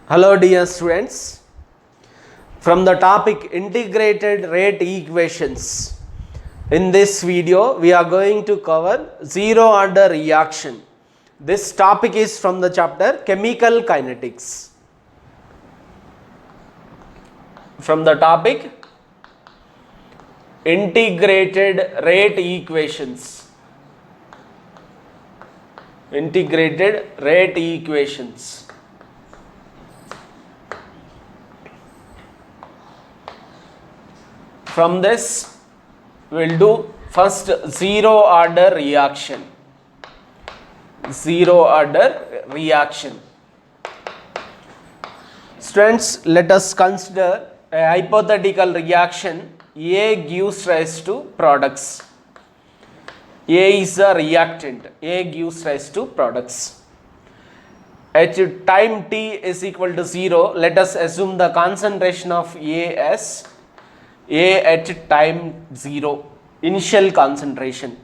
Hello dear students, from the topic integrated rate equations. In this video we are going to cover zero order reaction. This topic is from the chapter chemical kinetics. From the topic integrated rate equations. Integrated rate equations. From this we will do first zero order reaction. Zero order reaction. Students, let us consider a hypothetical reaction. A gives rise to products. A is a reactant. A gives rise to products. At time t is equal to 0, let us assume the concentration of A as A at time 0, initial concentration.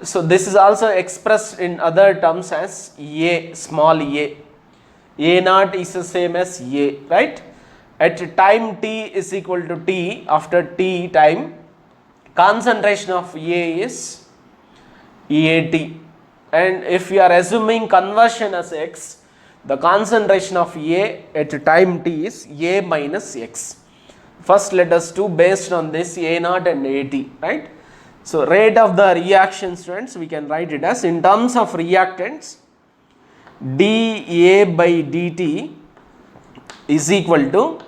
So this is also expressed in other terms as A, small a. A naught is the same as A, right? At time t is equal to t, after t time, concentration of A is AT. And if we are assuming conversion as x, the concentration of A at time t is A minus x. First let us do based on this A naught and AT, right? So rate of the reaction, students, we can write it as, in terms of reactants, dA by dt is equal to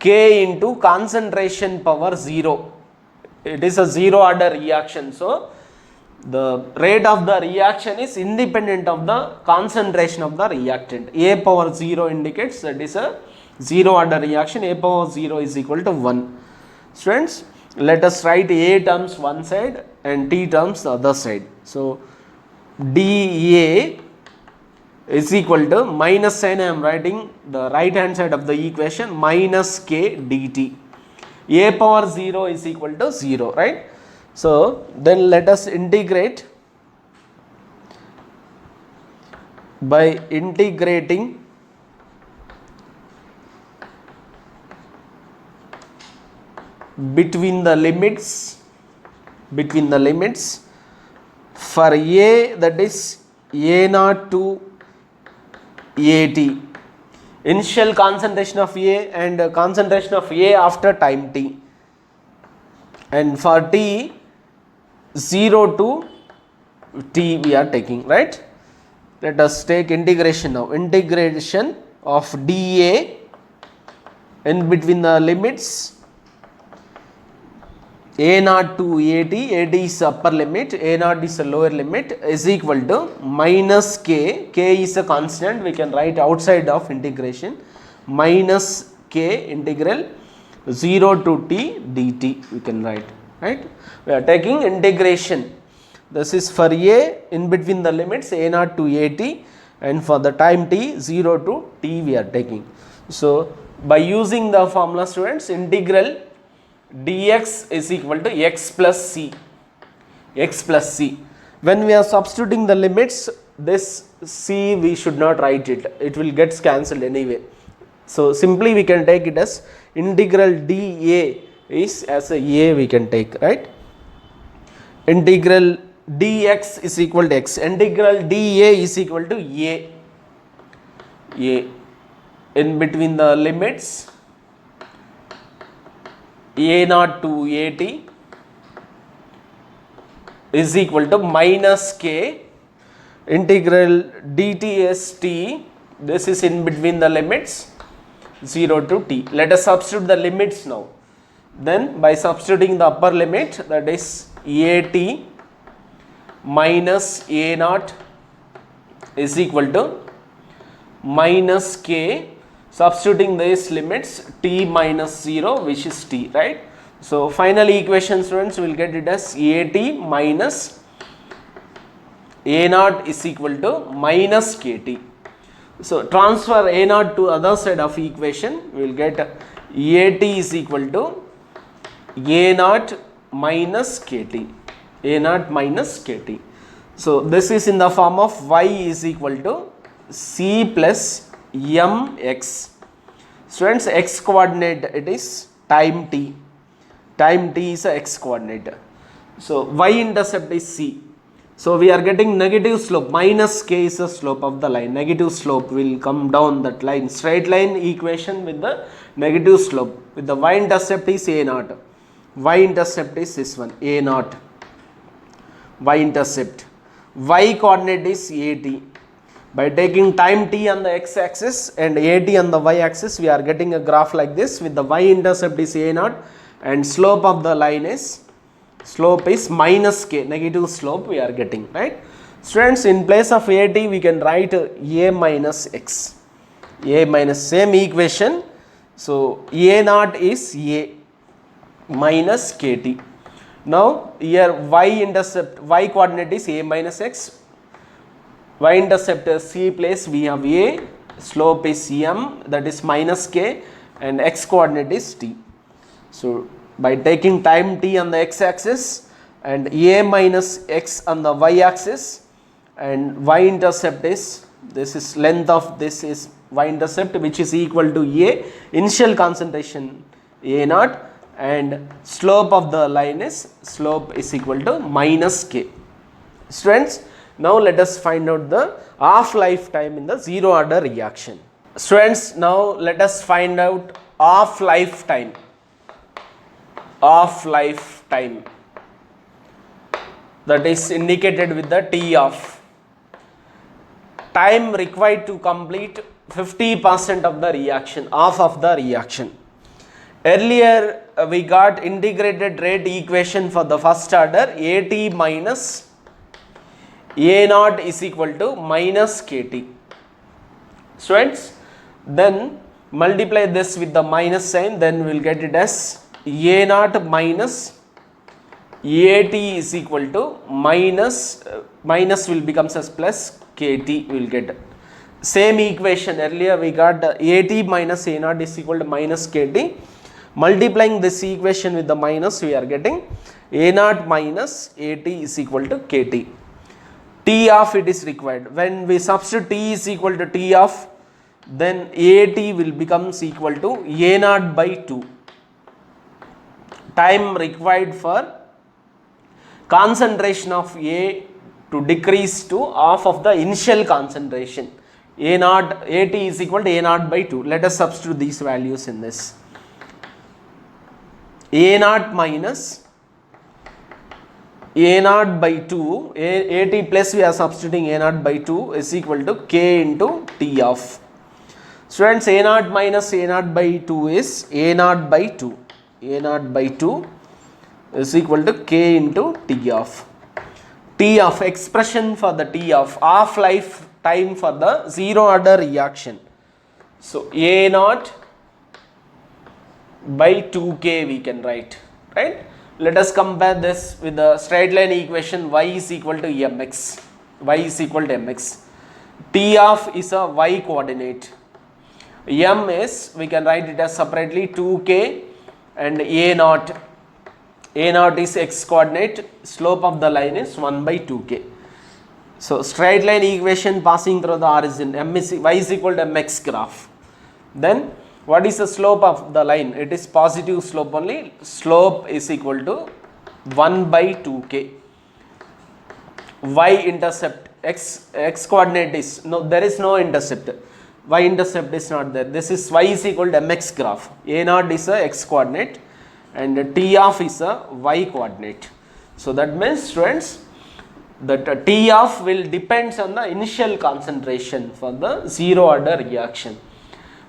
K into concentration power 0. It is a zero order reaction, so the rate of the reaction is independent of the concentration of the reactant. A power 0 indicates that is a zero order reaction. A power 0 is equal to 1. Students, let us write A terms one side and T terms the other side. So dA is equal to minus sign, I am writing the right hand side of the equation, minus K dt. A power 0 is equal to 0, right? So then let us integrate by integrating between the limits for A, that is A naught to AT, initial concentration of A and concentration of A after time t, and for t 0 to t we are taking, right? Let us take integration now. Integration of dA in between the limits A naught to AT, AT is upper limit, A naught is a lower limit, is equal to minus K, K is a constant, we can write outside of integration, minus K integral 0 to t dt, we can write, right? We are taking integration. This is for A in between the limits A naught to AT, and for the time t 0 to t we are taking. So by using the formula, students, integral dx is equal to x plus c. When we are substituting the limits, this c we should not write it, it will get cancelled anyway. So simply we can take it as integral dA is as a we can take, right? Integral dx is equal to x, integral dA is equal to a in between the limits A naught to AT is equal to minus K integral dt is t, this is in between the limits 0 to t. Let us substitute the limits now. Then by substituting the upper limit, that is AT minus A naught is equal to minus K, substituting these limits t minus 0, which is t, right? So final equation, students, will get it as AT minus A naught is equal to minus KT. So transfer A naught to other side of equation, we will get AT is equal to A naught minus KT. A naught minus KT. So this is in the form of y is equal to C plus mx. Students, x coordinate, it is time t. Time t is a x coordinate. So y intercept is c. So we are getting negative slope, minus k is the slope of the line. Negative slope will come down that line, straight line equation with the negative slope. With the y intercept is a naught. Y intercept is this one, a naught. Y intercept. Y coordinate is at. By taking time t on the x axis and at on the y axis, we are getting a graph like this with the y intercept is a naught and slope of the line is minus k, negative slope we are getting, right? Students, in place of at we can write a minus x, a minus, same equation. So a naught is a minus kt. Now here y intercept, y coordinate is a minus x, y intercept is c place we have a, slope is m, that is minus k, and x coordinate is t. So by taking time t on the x axis and a minus x on the y axis, and y intercept is, this is length of this is y intercept, which is equal to a, initial concentration a naught, and slope of the line is, slope is equal to minus k. Students, now let us find out the half-life time in the zero order reaction. Students, now let us find out half-life time. Half-life time, that is indicated with the T off. Time required to complete 50% of the reaction, half of the reaction. Earlier we got integrated rate equation for the first order, at minus a naught is equal to minus kt. Students, then multiply this with the minus sign, then we will get it as a naught minus at is equal to minus, minus will becomes as plus kt, we will get same equation. Earlier we got at minus a naught is equal to minus kt. Multiplying this equation with the minus, we are getting a naught minus at is equal to kt. T off it is required. When we substitute t is equal to T off, then at will becomes equal to a naught by 2. Time required for concentration of A to decrease to half of the initial concentration. A naught, at is equal to a naught by 2. Let us substitute these values in this. A naught minus a naught by 2, at plus we are substituting a naught by 2 is equal to k into T off. Students, a naught minus a naught by 2 is a naught by 2. A naught by 2 is equal to k into T off. T off, expression for the T off, half-life time for the zero order reaction. So a naught by 2k we can write, right? Let us compare this with the straight line equation, y is equal to mx. Y is equal to mx. T off is a y coordinate. M is, we can write it as separately 2k, and a naught. A naught is x coordinate, slope of the line is 1 by 2k. So straight line equation passing through the origin, y is equal to mx graph. Then what is the slope of the line? It is positive slope only. Slope is equal to 1 by 2k. Y intercept, x coordinate is, no, there is no intercept. Y intercept is not there. This is y is equal to mx graph. A naught is a x coordinate and T off is a y coordinate. So that means, students, that T off will depends on the initial concentration for the zero order reaction.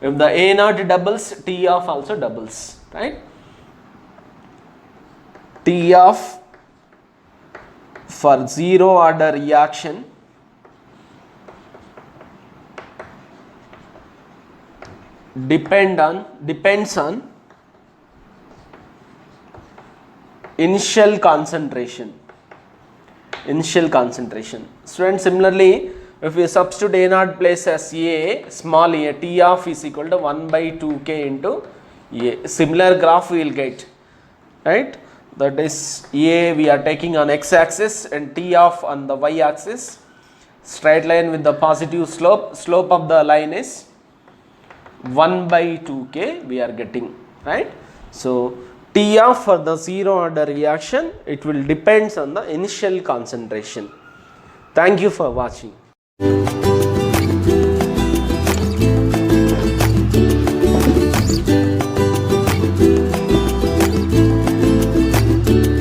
If the A naught doubles, T off also doubles, right? T off for zero order reaction depends on initial concentration. Students, similarly, if we substitute A naught place as A, small a, T off is equal to 1 by 2k into A. Similar graph we will get, right? That is A we are taking on x axis and T off on the y axis. Straight line with the positive slope. Slope of the line is 1 by 2K we are getting, right? So T of for the zero order reaction, it will depends on the initial concentration. Thank you for watching.